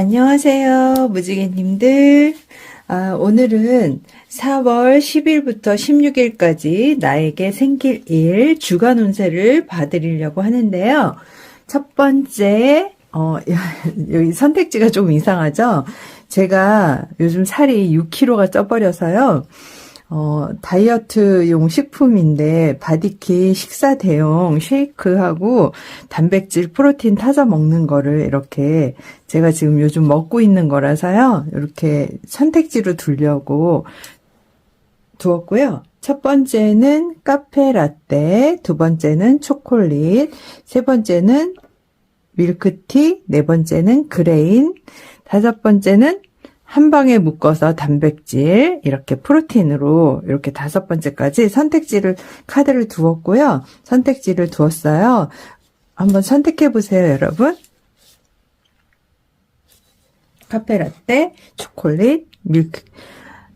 안녕하세요, 무지개님들. 오늘은 4월 10일부터 16일까지 나에게 생길 일 주간 운세를 봐드리려고 하는데요. 첫 번째, 여기 선택지가 좀 이상하죠? 제가 요즘 살이 6kg가 쪄버려서요. 다이어트용 식품인데 바디키 식사 대용 쉐이크하고 단백질 프로틴 타서 먹는 거를 이렇게 제가 지금 요즘 먹고 있는 거라서요. 이렇게 선택지로 두려고 두었고요. 첫 번째는 카페 라떼, 두 번째는 초콜릿, 세 번째는 밀크티, 네 번째는 그레인, 다섯 번째는 한 방에 묶어서 단백질, 이렇게 프로틴으로 이렇게 다섯 번째까지 카드를 두었고요. 선택지를 두었어요. 한번 선택해 보세요, 여러분. 카페라떼, 초콜릿,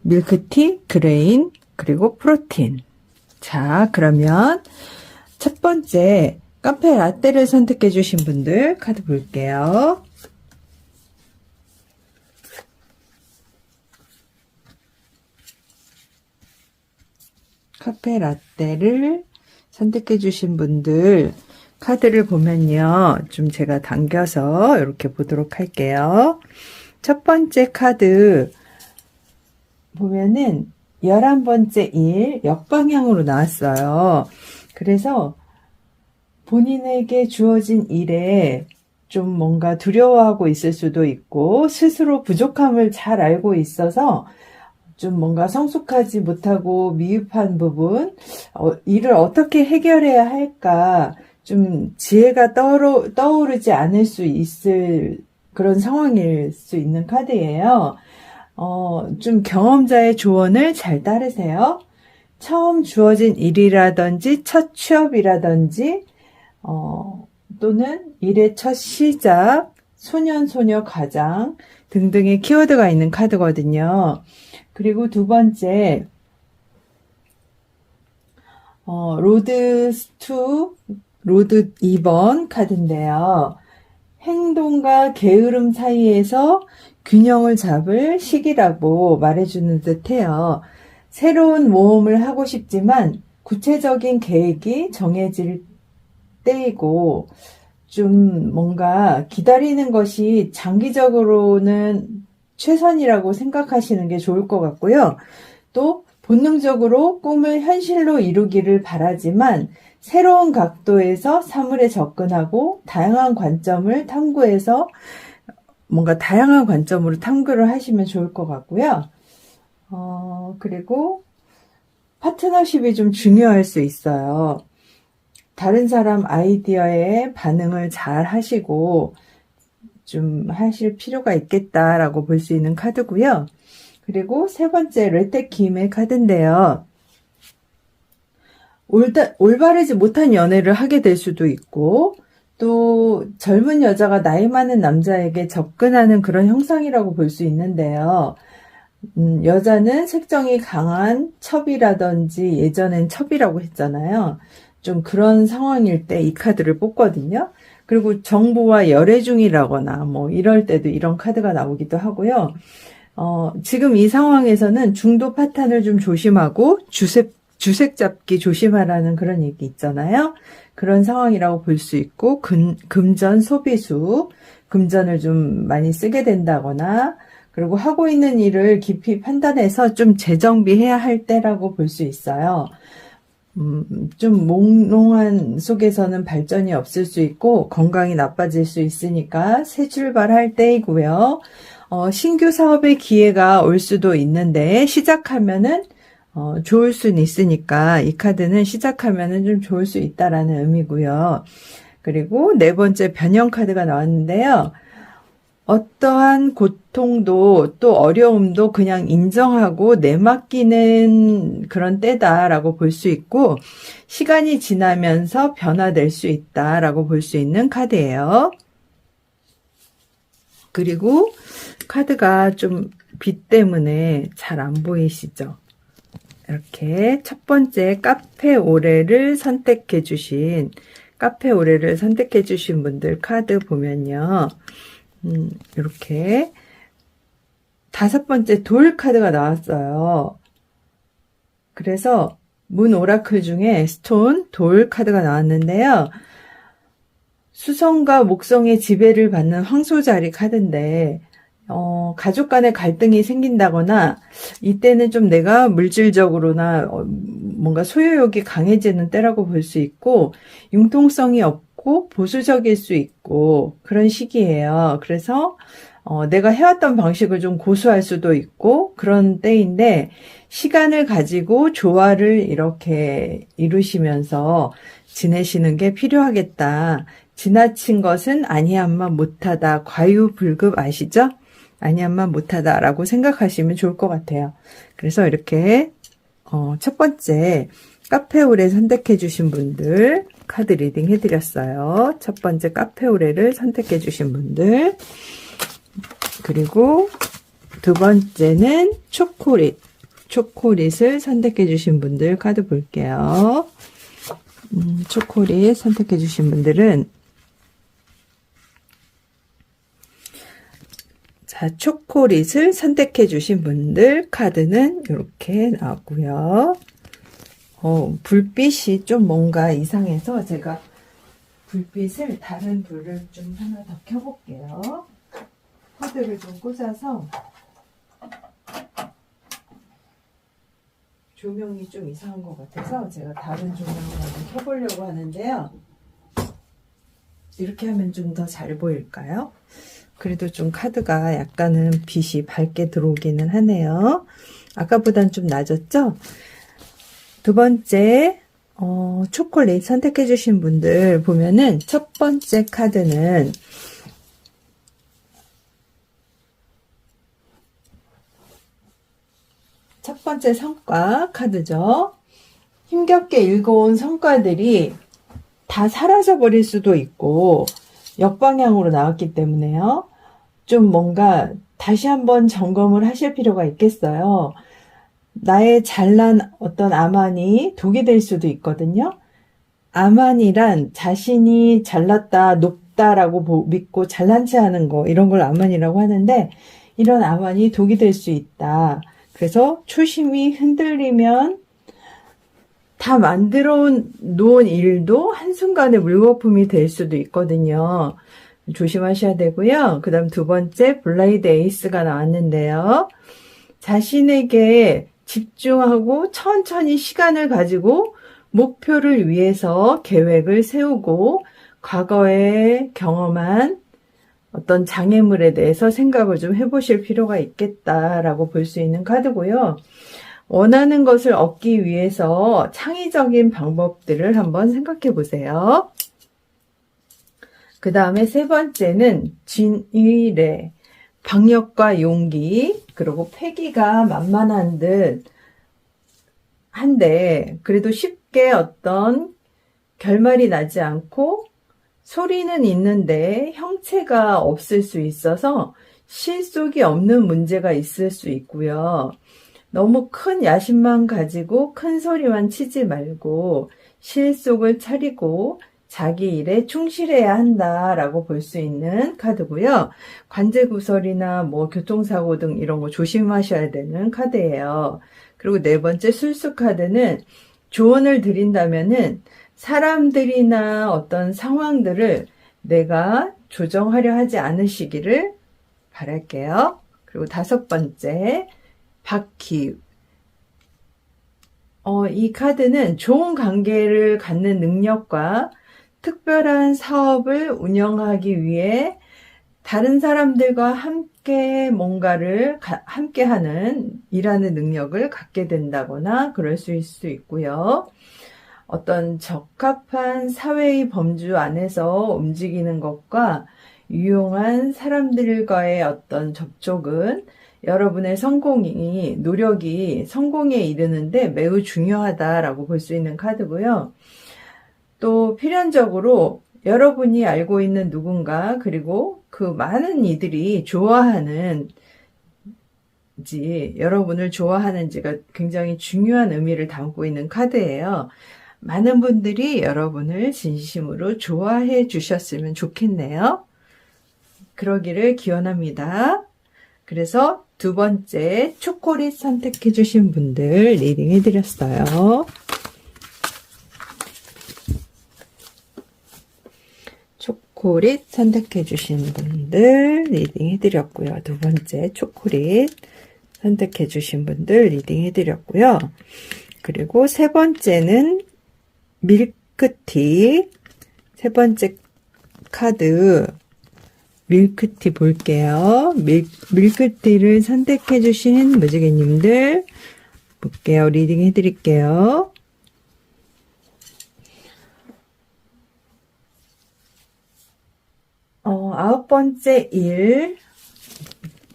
밀크티, 그레인, 그리고 프로틴. 자, 그러면 첫 번째 카페라떼를 선택해 주신 분들 카드 볼게요. 카페 라떼를 선택해 주신 분들 카드를 보면요. 좀 제가 당겨서 이렇게 보도록 할게요. 첫 번째 카드 보면은 11번째 일 역방향으로 나왔어요. 그래서 본인에게 주어진 일에 좀 뭔가 두려워하고 있을 수도 있고 스스로 부족함을 잘 알고 있어서 좀 뭔가 성숙하지 못하고 미흡한 부분, 일을 어떻게 해결해야 할까, 좀 지혜가 떠오르지 않을 수 있을 그런 상황일 수 있는 카드예요. 좀 경험자의 조언을 잘 따르세요. 처음 주어진 일이라든지 첫 취업이라든지 또는 일의 첫 시작, 소년, 소녀, 가장 등등의 키워드가 있는 카드거든요. 그리고 두 번째, 로드 2번 카드인데요. 행동과 게으름 사이에서 균형을 잡을 시기라고 말해주는 듯해요. 새로운 모험을 하고 싶지만 구체적인 계획이 정해질 때이고 좀 뭔가 기다리는 것이 장기적으로는 최선이라고 생각하시는 게 좋을 것 같고요. 또 본능적으로 꿈을 현실로 이루기를 바라지만 새로운 각도에서 사물에 접근하고 다양한 관점을 탐구해서 뭔가 다양한 관점으로 탐구를 하시면 좋을 것 같고요. 그리고 파트너십이 좀 중요할 수 있어요. 다른 사람 아이디어에 반응을 잘 하시고 좀 하실 필요가 있겠다라고 볼 수 있는 카드고요. 그리고 세 번째 레테킴의 카드인데요. 올바르지 못한 연애를 하게 될 수도 있고 또 젊은 여자가 나이 많은 남자에게 접근하는 그런 형상이라고 볼 수 있는데요. 여자는 색정이 강한 첩이라든지 예전엔 첩이라고 했잖아요. 좀 그런 상황일 때 이 카드를 뽑거든요. 그리고 정보와 열애 중이라거나 뭐 이럴 때도 이런 카드가 나오기도 하고요. 지금 이 상황에서는 중도 파탄을 좀 조심하고 주색 잡기 조심하라는 그런 얘기 있잖아요. 그런 상황이라고 볼 수 있고 금전 소비수, 금전을 좀 많이 쓰게 된다거나 그리고 하고 있는 일을 깊이 판단해서 좀 재정비해야 할 때라고 볼 수 있어요. 좀 몽롱한 속에서는 발전이 없을 수 있고 건강이 나빠질 수 있으니까 새 출발할 때이고요. 신규 사업의 기회가 올 수도 있는데 시작하면은 좋을 수는 있으니까 이 카드는 시작하면은 좀 좋을 수 있다라는 의미고요. 그리고 네 번째 변형 카드가 나왔는데요. 어떠한 고통도 또 어려움도 그냥 인정하고 내맡기는 그런 때다라고 볼 수 있고 시간이 지나면서 변화될 수 있다라고 볼 수 있는 카드예요. 그리고 카드가 좀 빛 때문에 잘 안 보이시죠? 이렇게 첫 번째 카페 오레를 선택해 주신 분들 카드 보면요. 이렇게 5번째 돌 카드가 나왔어요. 그래서 문 오라클 중에 스톤, 돌 카드가 나왔는데요. 수성과 목성의 지배를 받는 황소자리 카드인데 가족 간의 갈등이 생긴다거나 이때는 좀 내가 물질적으로나 뭔가 소유욕이 강해지는 때라고 볼 수 있고 융통성이 없고 보수적일 수 있고 그런 시기예요. 그래서 내가 해왔던 방식을 좀 고수할 수도 있고 그런 때인데 시간을 가지고 조화를 이렇게 이루시면서 지내시는 게 필요하겠다. 지나친 것은 아니함만 못하다. 과유불급 아시죠? 아니함만 못하다라고 생각하시면 좋을 것 같아요. 그래서 이렇게 첫 번째 카페오레 선택해 주신 분들 카드 리딩 해드렸어요. 첫 번째 카페오레를 선택해 주신 분들, 그리고 두 번째는 초콜릿을 선택해 주신 분들 카드 볼게요. 초콜릿 선택해 주신 분들은 자, 초콜릿을 선택해 주신 분들 카드는 이렇게 나왔고요. 불빛이 좀 뭔가 이상해서 제가 불빛을 다른 불을 좀 하나 더 켜볼게요. 코드를 좀 꽂아서 조명이 좀 이상한 것 같아서 제가 다른 조명을 한번 켜보려고 하는데요. 이렇게 하면 좀 더 잘 보일까요? 그래도 좀 카드가 약간은 빛이 밝게 들어오기는 하네요. 아까보단 좀 낮았죠? 두 번째 초콜릿 선택해 주신 분들 보면은 첫 번째 카드는 첫 번째 성과 카드죠. 힘겹게 읽어온 성과들이 다 사라져 버릴 수도 있고 역방향으로 나왔기 때문에요. 좀 뭔가 다시 한번 점검을 하실 필요가 있겠어요. 나의 잘난 어떤 암환이 독이 될 수도 있거든요. 암환이란 자신이 잘났다, 높다라고 믿고 잘난 체 하는 거, 이런 걸 암환이라고 하는데 이런 암환이 독이 될 수 있다. 그래서 초심이 흔들리면 다 만들어 놓은 일도 한순간에 물거품이 될 수도 있거든요. 조심하셔야 되고요. 그 다음 두 번째 블라이드 에이스가 나왔는데요. 자신에게 집중하고 천천히 시간을 가지고 목표를 위해서 계획을 세우고 과거에 경험한 어떤 장애물에 대해서 생각을 좀 해보실 필요가 있겠다라고 볼 수 있는 카드고요. 원하는 것을 얻기 위해서 창의적인 방법들을 한번 생각해 보세요. 그 다음에 세 번째는 진의례, 방역과 용기, 그리고 패기가 만만한 듯 한데 그래도 쉽게 어떤 결말이 나지 않고 소리는 있는데 형체가 없을 수 있어서 실속이 없는 문제가 있을 수 있고요. 너무 큰 야심만 가지고 큰 소리만 치지 말고 실속을 차리고 자기 일에 충실해야 한다라고 볼 수 있는 카드고요. 관제구설이나 뭐 교통사고 등 이런 거 조심하셔야 되는 카드예요. 그리고 네 번째 술수 카드는 조언을 드린다면은 사람들이나 어떤 상황들을 내가 조정하려 하지 않으시기를 바랄게요. 그리고 다섯 번째 바퀴. 이 카드는 좋은 관계를 갖는 능력과 특별한 사업을 운영하기 위해 다른 사람들과 함께 뭔가를 함께 하는 일하는 능력을 갖게 된다거나 그럴 수 있고요. 어떤 적합한 사회의 범주 안에서 움직이는 것과 유용한 사람들과의 어떤 접촉은 여러분의 노력이 성공에 이르는데 매우 중요하다라고 볼 수 있는 카드고요. 또 필연적으로 여러분이 알고 있는 누군가 그리고 그 많은 이들이 여러분을 좋아하는지가 굉장히 중요한 의미를 담고 있는 카드예요. 많은 분들이 여러분을 진심으로 좋아해 주셨으면 좋겠네요. 그러기를 기원합니다. 그래서 두 번째 초콜릿 선택해 주신 분들 리딩 해드렸어요. 초콜릿 선택해 주신 분들 리딩 해드렸고요. 두 번째 초콜릿 선택해 주신 분들 리딩 해드렸고요. 그리고 세 번째는 밀크티, 세 번째 카드 밀크티 볼게요. 밀크티를 선택해 주신 무지개님들 볼게요. 리딩 해드릴게요. 아홉 번째 일.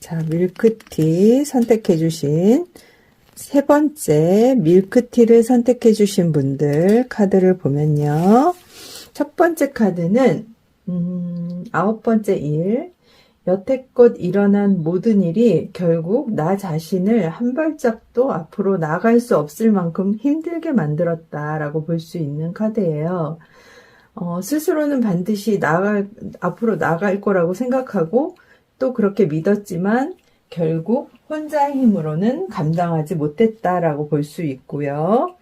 자, 밀크티 선택해 주신 세 번째 밀크티를 선택해 주신 분들 카드를 보면요. 첫 번째 카드는 아홉 번째 일. 여태껏 일어난 모든 일이 결국 나 자신을 한 발짝도 앞으로 나갈 수 없을 만큼 힘들게 만들었다라고 볼 수 있는 카드예요. 스스로는 반드시 앞으로 나갈 거라고 생각하고 또 그렇게 믿었지만 결국 혼자의 힘으로는 감당하지 못했다라고 볼 수 있고요.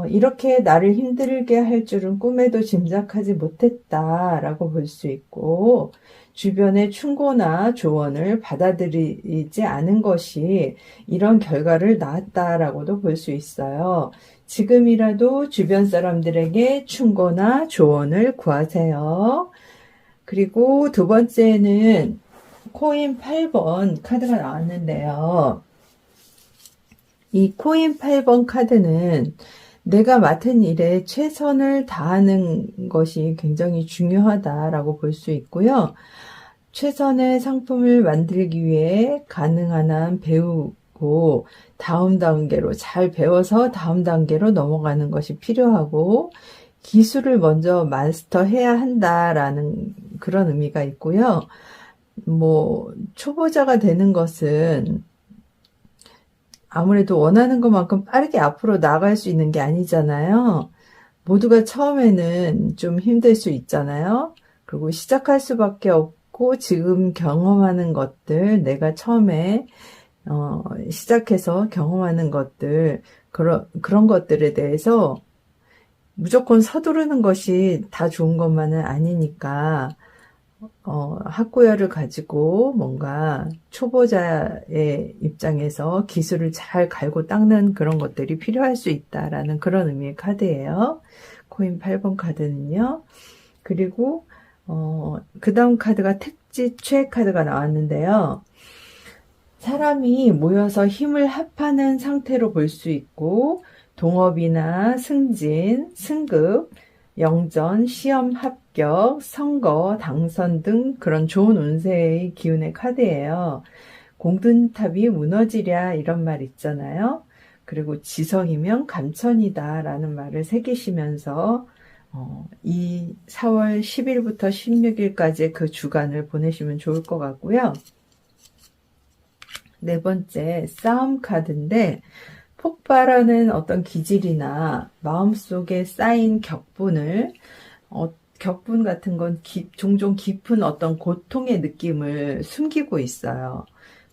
이렇게 나를 힘들게 할 줄은 꿈에도 짐작하지 못했다라고 볼 수 있고, 주변의 충고나 조언을 받아들이지 않은 것이 이런 결과를 낳았다라고도 볼 수 있어요. 지금이라도 주변 사람들에게 충고나 조언을 구하세요. 그리고 두 번째는 코인 8번 카드가 나왔는데요. 이 코인 8번 카드는 내가 맡은 일에 최선을 다하는 것이 굉장히 중요하다라고 볼 수 있고요. 최선의 상품을 만들기 위해 가능한 한 배우고 다음 단계로 잘 배워서 다음 단계로 넘어가는 것이 필요하고 기술을 먼저 마스터해야 한다라는 그런 의미가 있고요. 초보자가 되는 것은 아무래도 원하는 것만큼 빠르게 앞으로 나갈 수 있는 게 아니잖아요. 모두가 처음에는 좀 힘들 수 있잖아요. 그리고 시작할 수밖에 없고 지금 경험하는 것들, 내가 처음에 시작해서 경험하는 것들, 그런 것들에 대해서 무조건 서두르는 것이 다 좋은 것만은 아니니까 학구열을 가지고 뭔가 초보자의 입장에서 기술을 잘 갈고 닦는 그런 것들이 필요할 수 있다라는 그런 의미의 카드예요. 코인 8번 카드는요. 그리고 그 다음 카드가 택지 최 카드가 나왔는데요. 사람이 모여서 힘을 합하는 상태로 볼 수 있고 동업이나 승진, 승급, 영전, 시험 합격, 선거, 당선 등 그런 좋은 운세의 기운의 카드예요. 공든탑이 무너지랴 이런 말 있잖아요. 그리고 지성이면 감천이다 라는 말을 새기시면서 이 4월 10일부터 16일까지 그 주간을 보내시면 좋을 것 같고요. 네 번째 싸움 카드인데 폭발하는 어떤 기질이나 마음속에 쌓인 격분을 격분 같은 건 종종 깊은 어떤 고통의 느낌을 숨기고 있어요.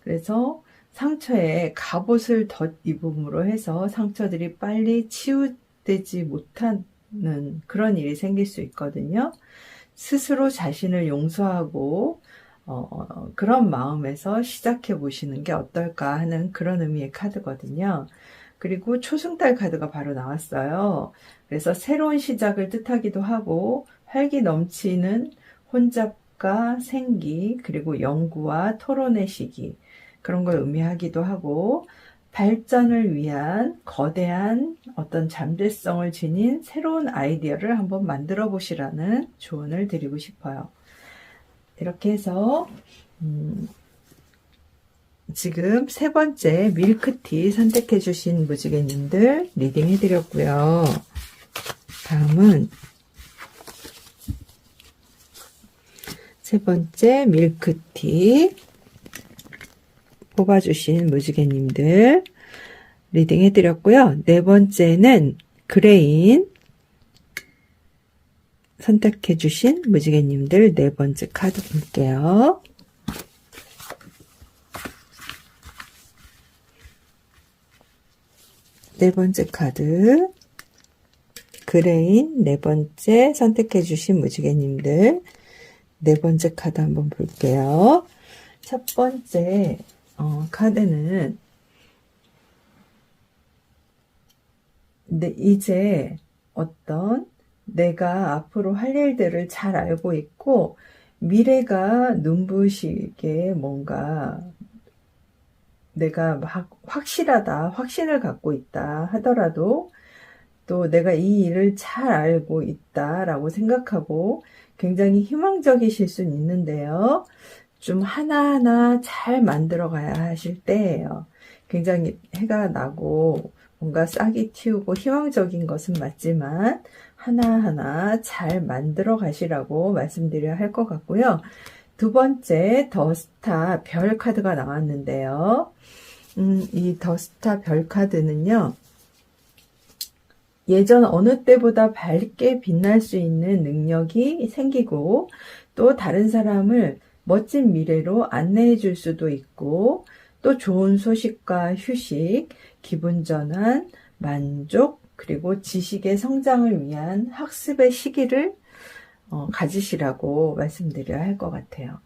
그래서 상처에 갑옷을 덧입음으로 해서 상처들이 빨리 치유되지 못하는 그런 일이 생길 수 있거든요. 스스로 자신을 용서하고 그런 마음에서 시작해 보시는 게 어떨까 하는 그런 의미의 카드거든요. 그리고 초승달 카드가 바로 나왔어요. 그래서 새로운 시작을 뜻하기도 하고 활기 넘치는 혼잡과 생기 그리고 연구와 토론의 시기 그런 걸 의미하기도 하고 발전을 위한 거대한 어떤 잠재성을 지닌 새로운 아이디어를 한번 만들어 보시라는 조언을 드리고 싶어요. 이렇게 해서 지금 세 번째 밀크티 선택해 주신 무지개님들 리딩 해드렸고요. 다음은 세 번째 밀크티 뽑아주신 무지개님들 리딩 해드렸고요. 네 번째는 그레인 선택해 주신 무지개님들 네 번째 카드 볼게요. 네 번째 카드 그레인 네 번째 선택해 주신 무지개님들 네 번째 카드 한번 볼게요. 첫 번째 카드는 이제 어떤 내가 앞으로 할 일들을 잘 알고 있고 미래가 눈부시게 뭔가 내가 막 확실하다, 확신을 갖고 있다 하더라도 또 내가 이 일을 잘 알고 있다라고 생각하고 굉장히 희망적이실 수는 있는데요. 좀 하나하나 잘 만들어 가야 하실 때예요. 굉장히 해가 나고 뭔가 싹이 틔우고 희망적인 것은 맞지만 하나하나 잘 만들어 가시라고 말씀드려야 할 것 같고요. 두 번째 더스타 별 카드가 나왔는데요. 이 더스타 별 카드는요. 예전 어느 때보다 밝게 빛날 수 있는 능력이 생기고 또 다른 사람을 멋진 미래로 안내해 줄 수도 있고 또 좋은 소식과 휴식, 기분 전환, 만족, 그리고 지식의 성장을 위한 학습의 시기를 가지시라고 말씀드려야 할 것 같아요.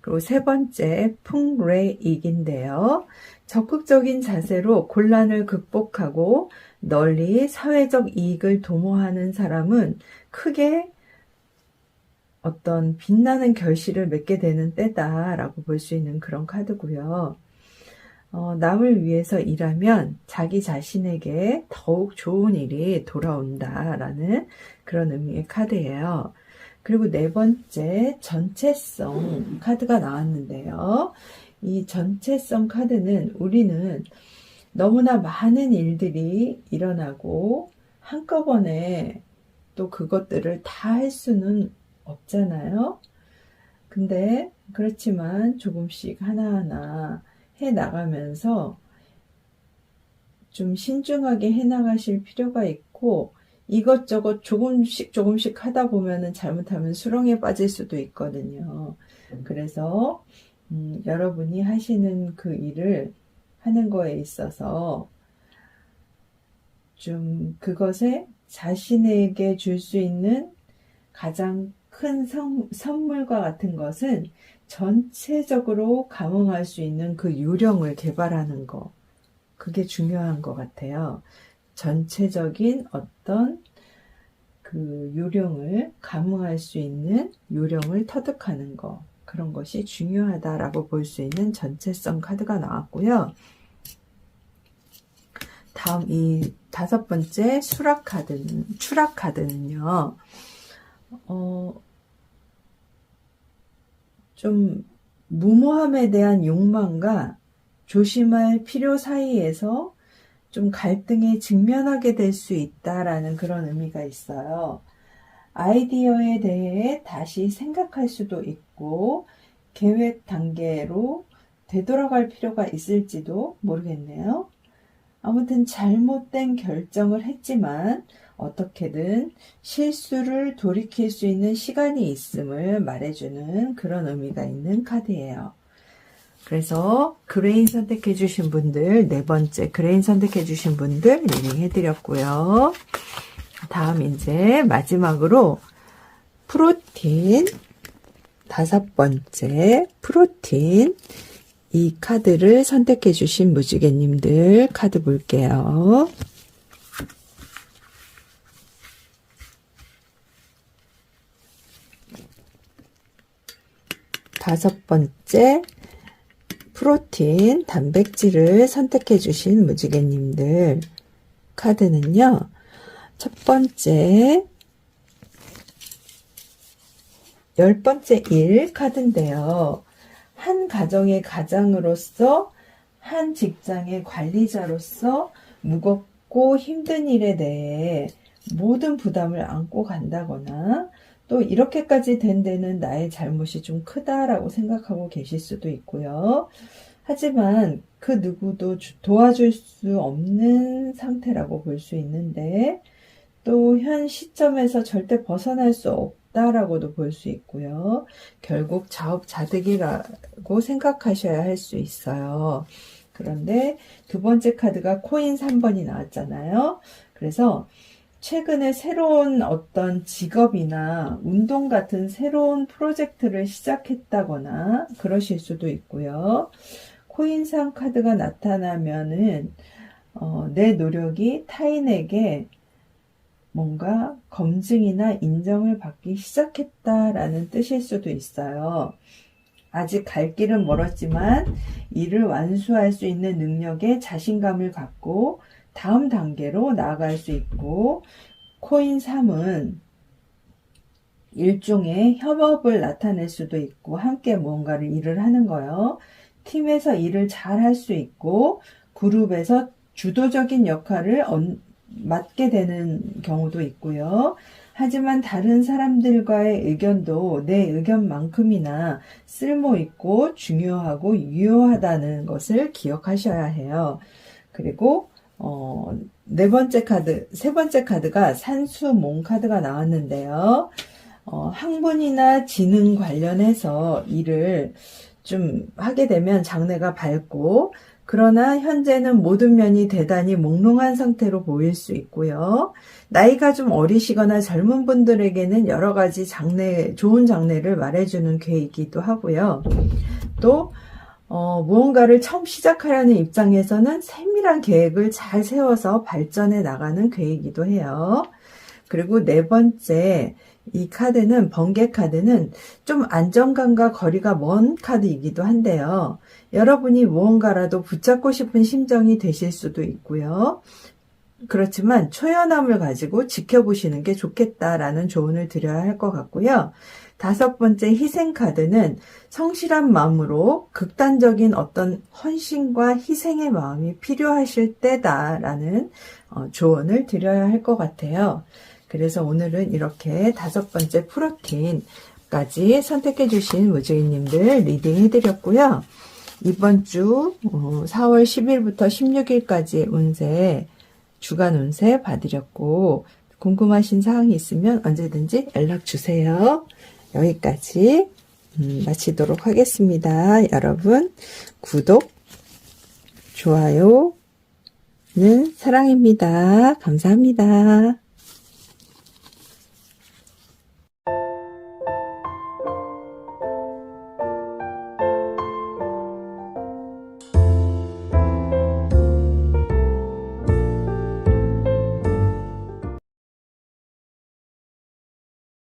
그리고 세 번째 풍레익인데요. 적극적인 자세로 곤란을 극복하고 널리 사회적 이익을 도모하는 사람은 크게 어떤 빛나는 결실을 맺게 되는 때다라고 볼 수 있는 그런 카드고요. 남을 위해서 일하면 자기 자신에게 더욱 좋은 일이 돌아온다라는 그런 의미의 카드예요. 그리고 네 번째 전체성 카드가 나왔는데요. 이 전체성 카드는 우리는 너무나 많은 일들이 일어나고 한꺼번에 또 그것들을 다 할 수는 없잖아요. 근데 그렇지만 조금씩 하나하나 해 나가면서 좀 신중하게 해 나가실 필요가 있고 이것저것 조금씩 하다 보면은 잘못하면 수렁에 빠질 수도 있거든요. 그래서 여러분이 하시는 그 일을 하는 거에 있어서 좀 그것에 자신에게 줄 수 있는 가장 큰 선물과 같은 것은 전체적으로 감응할 수 있는 그 요령을 개발하는 거. 그게 중요한 것 같아요. 전체적인 어떤 그 요령을 감응할 수 있는 요령을 터득하는 거. 그런 것이 중요하다라고 볼 수 있는 전체성 카드가 나왔고요. 다음 이 다섯 번째 추락 카드는요. 좀 무모함에 대한 욕망과 조심할 필요 사이에서 좀 갈등에 직면하게 될 수 있다라는 그런 의미가 있어요. 아이디어에 대해 다시 생각할 수도 있고 계획 단계로 되돌아갈 필요가 있을지도 모르겠네요. 아무튼 잘못된 결정을 했지만 어떻게든 실수를 돌이킬 수 있는 시간이 있음을 말해주는 그런 의미가 있는 카드예요. 그래서 그레인 선택해 주신 분들 네 번째 그레인 선택해 주신 분들 리딩 해드렸고요. 다음 이제 마지막으로 프로틴 다섯 번째 프로틴 이 카드를 선택해 주신 무지개님들 카드 볼게요. 다섯 번째 프로틴 단백질을 선택해 주신 무지개님들 카드는요. 첫 번째 10번째 일 카드인데요. 한 가정의 가장으로서 한 직장의 관리자로서 무겁고 힘든 일에 대해 모든 부담을 안고 간다거나 또 이렇게까지 된 데는 나의 잘못이 좀 크다라고 생각하고 계실 수도 있고요. 하지만 그 누구도 도와줄 수 없는 상태라고 볼 수 있는데 또 현 시점에서 절대 벗어날 수 없다라고도 볼 수 있고요. 결국 자업자득이라고 생각하셔야 할 수 있어요. 그런데 두 번째 카드가 코인 3번이 나왔잖아요. 그래서 최근에 새로운 어떤 직업이나 운동 같은 새로운 프로젝트를 시작했다거나 그러실 수도 있고요. 코인상 카드가 나타나면은 내 노력이 타인에게 뭔가 검증이나 인정을 받기 시작했다라는 뜻일 수도 있어요. 아직 갈 길은 멀었지만 이를 완수할 수 있는 능력에 자신감을 갖고 다음 단계로 나아갈 수 있고, 코인 3은 일종의 협업을 나타낼 수도 있고 함께 무언가를 일을 하는 거요. 팀에서 일을 잘 할 수 있고 그룹에서 주도적인 역할을 맡게 되는 경우도 있고요. 하지만 다른 사람들과의 의견도 내 의견만큼이나 쓸모있고 중요하고 유효하다는 것을 기억하셔야 해요. 그리고 세 번째 카드가 산수몽 카드가 나왔는데요. 학문이나 지능 관련해서 일을 좀 하게 되면 장래가 밝고, 그러나 현재는 모든 면이 대단히 몽롱한 상태로 보일 수 있고요. 나이가 좀 어리시거나 젊은 분들에게는 여러 가지 좋은 장래를 말해주는 계획이기도 하고요. 또 무언가를 처음 시작하려는 입장에서는 세밀한 계획을 잘 세워서 발전해 나가는 계획이기도 해요. 그리고 네 번째, 이 카드는, 번개 카드는 좀 안정감과 거리가 먼 카드이기도 한데요. 여러분이 무언가라도 붙잡고 싶은 심정이 되실 수도 있고요. 그렇지만 초연함을 가지고 지켜보시는 게 좋겠다라는 조언을 드려야 할 것 같고요. 다섯 번째 희생 카드는 성실한 마음으로 극단적인 어떤 헌신과 희생의 마음이 필요하실 때다라는 조언을 드려야 할 것 같아요. 그래서 오늘은 이렇게 다섯 번째 프로틴까지 선택해 주신 무주인님들 리딩 해드렸고요. 이번 주 4월 10일부터 16일까지 운세, 주간 운세 봐드렸고, 궁금하신 사항이 있으면 언제든지 연락 주세요. 여기까지 마치도록 하겠습니다. 여러분, 구독, 좋아요는 사랑입니다. 감사합니다.